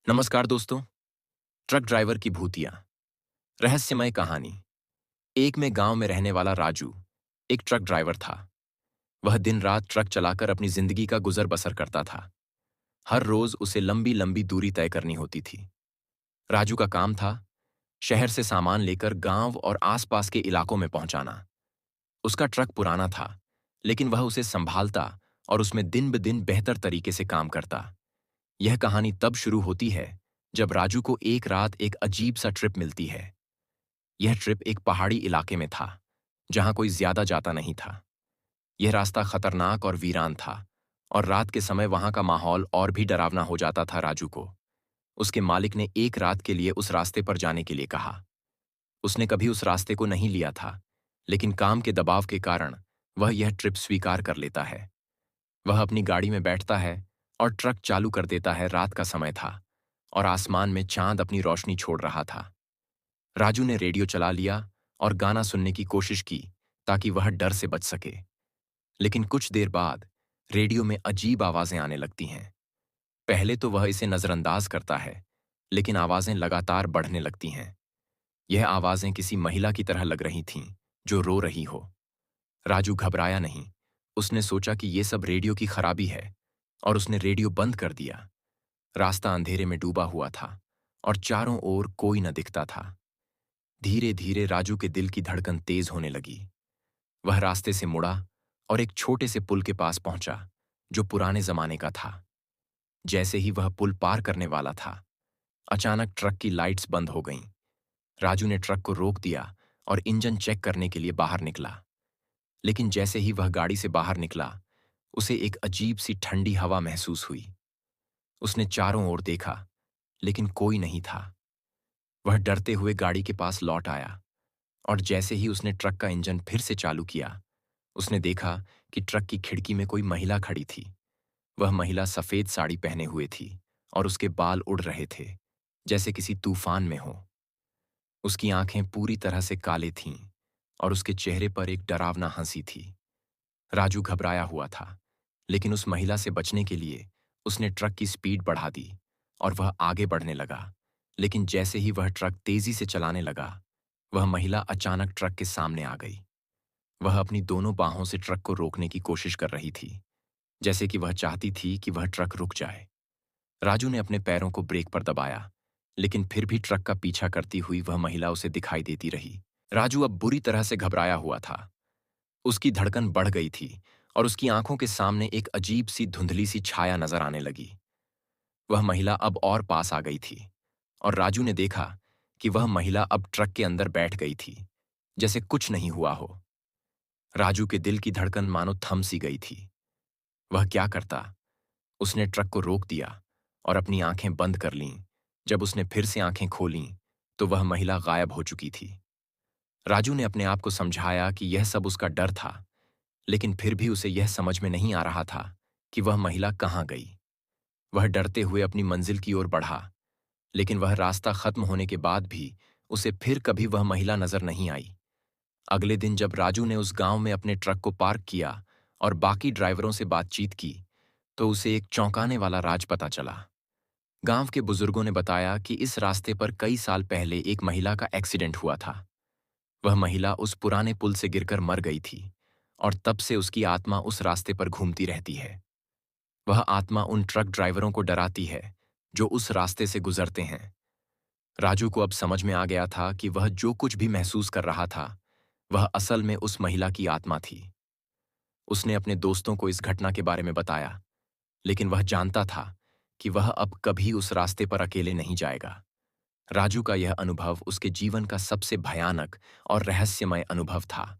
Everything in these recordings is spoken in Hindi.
नमस्कार दोस्तों। ट्रक ड्राइवर की भूतिया रहस्यमय कहानी। एक में गांव में रहने वाला राजू एक ट्रक ड्राइवर था। वह दिन रात ट्रक चलाकर अपनी जिंदगी का गुजर बसर करता था। हर रोज उसे लंबी लंबी दूरी तय करनी होती थी। राजू का काम था शहर से सामान लेकर गांव और आसपास के इलाकों में पहुंचाना। उसका ट्रक पुराना था, लेकिन वह उसे संभालता और उसमें दिन ब दिन बेहतर तरीके से काम करता। यह कहानी तब शुरू होती है जब राजू को एक रात एक अजीब सा ट्रिप मिलती है। यह ट्रिप एक पहाड़ी इलाके में था, जहां कोई ज्यादा जाता नहीं था। यह रास्ता खतरनाक और वीरान था, और रात के समय वहां का माहौल और भी डरावना हो जाता था। राजू को उसके मालिक ने एक रात के लिए उस रास्ते पर जाने के लिए कहा। उसने कभी उस रास्ते को नहीं लिया था, लेकिन काम के दबाव के कारण वह यह ट्रिप स्वीकार कर लेता है। वह अपनी गाड़ी में बैठता है और ट्रक चालू कर देता है। रात का समय था और आसमान में चांद अपनी रोशनी छोड़ रहा था। राजू ने रेडियो चला लिया और गाना सुनने की कोशिश की, ताकि वह डर से बच सके। लेकिन कुछ देर बाद रेडियो में अजीब आवाजें आने लगती हैं। पहले तो वह इसे नजरअंदाज करता है, लेकिन आवाजें लगातार बढ़ने लगती हैं। यह आवाजें किसी महिला की तरह लग रही थीं, जो रो रही हो। राजू घबराया नहीं। उसने सोचा कि यह सब रेडियो की खराबी है, और उसने रेडियो बंद कर दिया। रास्ता अंधेरे में डूबा हुआ था और चारों ओर कोई न दिखता था। धीरे धीरे राजू के दिल की धड़कन तेज होने लगी। वह रास्ते से मुड़ा और एक छोटे से पुल के पास पहुंचा, जो पुराने जमाने का था। जैसे ही वह पुल पार करने वाला था, अचानक ट्रक की लाइट्स बंद हो गईं। राजू ने ट्रक को रोक दिया और इंजन चेक करने के लिए बाहर निकला। लेकिन जैसे ही वह गाड़ी से बाहर निकला, उसे एक अजीब सी ठंडी हवा महसूस हुई। उसने चारों ओर देखा, लेकिन कोई नहीं था। वह डरते हुए गाड़ी के पास लौट आया, और जैसे ही उसने ट्रक का इंजन फिर से चालू किया, उसने देखा कि ट्रक की खिड़की में कोई महिला खड़ी थी। वह महिला सफेद साड़ी पहने हुए थी और उसके बाल उड़ रहे थे, जैसे किसी तूफान में हो। उसकी आंखें पूरी तरह से काले थीं और उसके चेहरे पर एक डरावना हंसी थी। राजू घबराया हुआ था, लेकिन उस महिला से बचने के लिए उसने ट्रक की स्पीड बढ़ा दी और वह आगे बढ़ने लगा। लेकिन जैसे ही वह ट्रक तेजी से चलाने लगा, वह महिला अचानक ट्रक के सामने आ गई। वह अपनी दोनों बाहों से ट्रक को रोकने की कोशिश कर रही थी, जैसे कि वह चाहती थी कि वह ट्रक रुक जाए। राजू ने अपने पैरों को ब्रेक पर दबाया, लेकिन फिर भी ट्रक का पीछा करती हुई वह महिला उसे दिखाई देती रही। राजू अब बुरी तरह से घबराया हुआ था। उसकी धड़कन बढ़ गई थी और उसकी आंखों के सामने एक अजीब सी धुंधली सी छाया नजर आने लगी। वह महिला अब और पास आ गई थी, और राजू ने देखा कि वह महिला अब ट्रक के अंदर बैठ गई थी, जैसे कुछ नहीं हुआ हो। राजू के दिल की धड़कन मानो थम सी गई थी। वह क्या करता? उसने ट्रक को रोक दिया और अपनी आंखें बंद कर लीं। जब उसने फिर से आंखें खोलीं, तो वह महिला गायब हो चुकी थी। राजू ने अपने आप को समझाया कि यह सब उसका डर था, लेकिन फिर भी उसे यह समझ में नहीं आ रहा था कि वह महिला कहाँ गई। वह डरते हुए अपनी मंजिल की ओर बढ़ा, लेकिन वह रास्ता खत्म होने के बाद भी उसे फिर कभी वह महिला नजर नहीं आई। अगले दिन जब राजू ने उस गांव में अपने ट्रक को पार्क किया और बाकी ड्राइवरों से बातचीत की, तो उसे एक चौंकाने वाला राज पता चला। गांव के बुजुर्गों ने बताया कि इस रास्ते पर कई साल पहले एक महिला का एक्सीडेंट हुआ था। वह महिला उस पुराने पुल से गिरकर मर गई थी, और तब से उसकी आत्मा उस रास्ते पर घूमती रहती है। वह आत्मा उन ट्रक ड्राइवरों को डराती है जो उस रास्ते से गुजरते हैं। राजू को अब समझ में आ गया था कि वह जो कुछ भी महसूस कर रहा था, वह असल में उस महिला की आत्मा थी। उसने अपने दोस्तों को इस घटना के बारे में बताया, लेकिन वह जानता था कि वह अब कभी उस रास्ते पर अकेले नहीं जाएगा। राजू का यह अनुभव उसके जीवन का सबसे भयानक और रहस्यमय अनुभव था।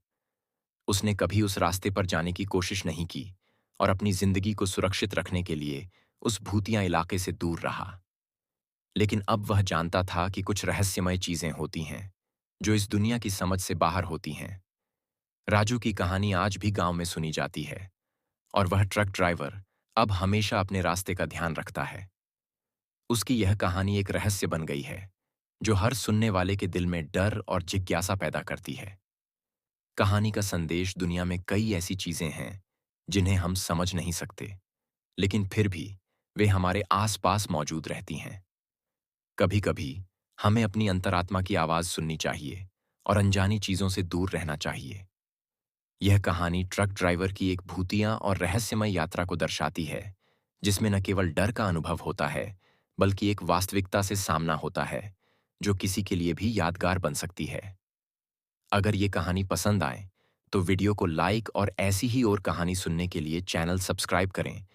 उसने कभी उस रास्ते पर जाने की कोशिश नहीं की और अपनी जिंदगी को सुरक्षित रखने के लिए उस भूतिया इलाके से दूर रहा। लेकिन अब वह जानता था कि कुछ रहस्यमय चीजें होती हैं, जो इस दुनिया की समझ से बाहर होती हैं। राजू की कहानी आज भी गांव में सुनी जाती है, और वह ट्रक ड्राइवर अब हमेशा अपने रास्ते का ध्यान रखता है। उसकी यह कहानी एक रहस्य बन गई है, जो हर सुनने वाले के दिल में डर और जिज्ञासा पैदा करती है। कहानी का संदेश: दुनिया में कई ऐसी चीजें हैं जिन्हें हम समझ नहीं सकते, लेकिन फिर भी वे हमारे आसपास मौजूद रहती हैं। कभी कभी हमें अपनी अंतरात्मा की आवाज सुननी चाहिए और अनजानी चीजों से दूर रहना चाहिए। यह कहानी ट्रक ड्राइवर की एक भूतिया और रहस्यमय यात्रा को दर्शाती है, जिसमें न केवल डर का अनुभव होता है, बल्कि एक वास्तविकता से सामना होता है, जो किसी के लिए भी यादगार बन सकती है। अगर ये कहानी पसंद आए, तो वीडियो को लाइक और ऐसी ही और कहानी सुनने के लिए चैनल सब्सक्राइब करें